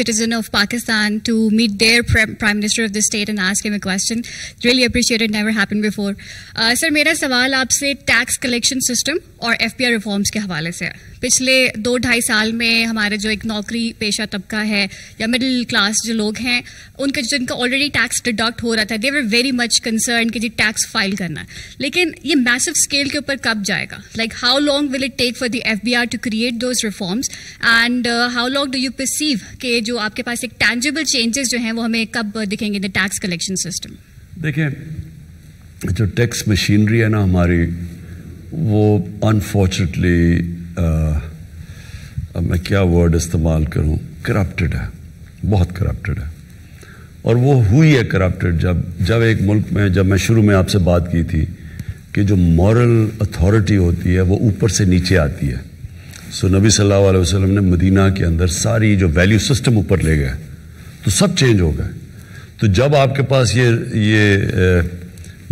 citizen of Pakistan to meet their Prime Minister of the state and ask him a question. Really appreciate it. Never happened before. Sir, मेरा सवाल आपसे tax collection system और FPR reforms के हवाले से है. पिछले 2-2.5 साल में हमारे जो एक नौकरी पेशा तबका है या मिडिल क्लास जो लोग हैं उनका जिनका ऑलरेडी टैक्स डिडक्ट हो रहा था, दे वर वेरी मच कंसर्न कि जी टैक्स फाइल करना है. लेकिन ये मैसिव स्केल के ऊपर कब जाएगा? Like how long will it take for the FBR to create those reforms and how long do you perceive कि जो आपके पास एक टैंजिबल चेंजेस जो हैं वो हमें कब दिखेंगे in the tax collection system? देखिए, जो टैक्स मशीनरी है ना हमारी, वो अनफॉर्चुनेटली अब मैं क्या वर्ड इस्तेमाल करूं, करप्टेड है, बहुत करप्टेड है. और वो हुई है करप्टेड जब एक मुल्क में, जब मैं शुरू में आपसे बात की थी कि जो मॉरल अथॉरिटी होती है वो ऊपर से नीचे आती है. सो नबी सल्लल्लाहु अलैहि वसल्लम ने मदीना के अंदर सारी जो वैल्यू सिस्टम ऊपर ले गए तो सब चेंज हो गए. तो जब आपके पास ये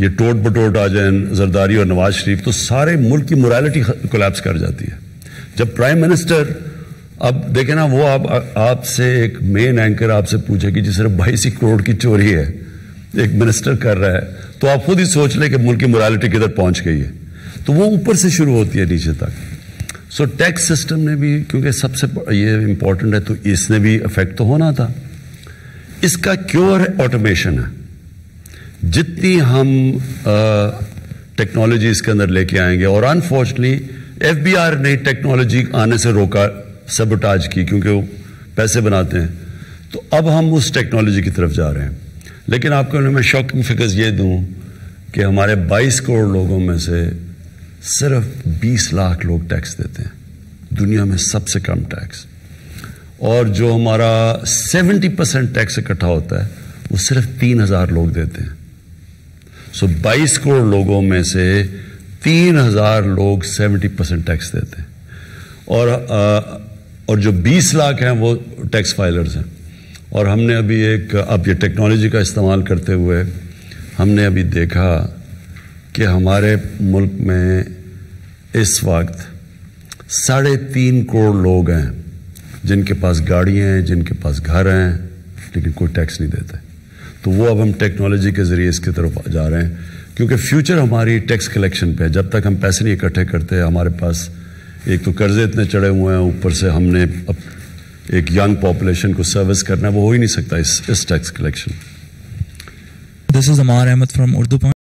टोट बटोट आ जाए जरदारी और नवाज शरीफ, तो सारे मुल्क की मोरालिटी कोलैप्स कर जाती है. जब प्राइम मिनिस्टर, अब देखें ना, वो आपसे एक मेन एंकर आपसे पूछे कि जी सिर्फ 22 करोड़ की चोरी है, एक मिनिस्टर कर रहा है, तो आप खुद ही सोच लें कि मुल्क की मोरालिटी किधर पहुंच गई है. तो वो ऊपर से शुरू होती है नीचे तक. सो टैक्स सिस्टम ने भी, क्योंकि सबसे ये इम्पोर्टेंट है, तो इसने भी इफेक्ट तो होना था. इसका क्योर ऑटोमेशन है. जितनी हम टेक्नोलॉजी इसके अंदर लेके आएंगे, और अनफॉर्चुनेटली FBR ने टेक्नोलॉजी आने से रोका, सबोटाज की, क्योंकि वो पैसे बनाते हैं. तो अब हम उस टेक्नोलॉजी की तरफ जा रहे हैं. लेकिन आपको मैं शॉकिंग फिगर्स ये दूं कि हमारे 22 करोड़ लोगों में से सिर्फ 20 लाख लोग टैक्स देते हैं, दुनिया में सबसे कम टैक्स. और जो हमारा 70% टैक्स इकट्ठा होता है वो सिर्फ 3000 लोग देते हैं. सो 22 करोड़ लोगों में से 3000 लोग 70% टैक्स देते हैं. और जो 20 लाख हैं वो टैक्स फाइलर्स हैं. और हमने अभी अब ये टेक्नोलॉजी का इस्तेमाल करते हुए हमने अभी देखा कि हमारे मुल्क में इस वक्त 3.5 करोड़ लोग हैं जिनके पास गाड़ियाँ हैं, जिनके पास घर हैं, लेकिन कोई टैक्स नहीं देते. तो वो अब हम टेक्नोलॉजी के ज़रिए इसकी तरफ जा रहे हैं, क्योंकि फ्यूचर हमारी टैक्स कलेक्शन पे है. जब तक हम पैसे नहीं इकट्ठे करते, हमारे पास एक तो कर्जे इतने चढ़े हुए हैं, ऊपर से हमने अब एक यंग पॉपुलेशन को सर्विस करना है, वो हो ही नहीं सकता इस tax collection. This is Ammar Ahmad from Urdu point.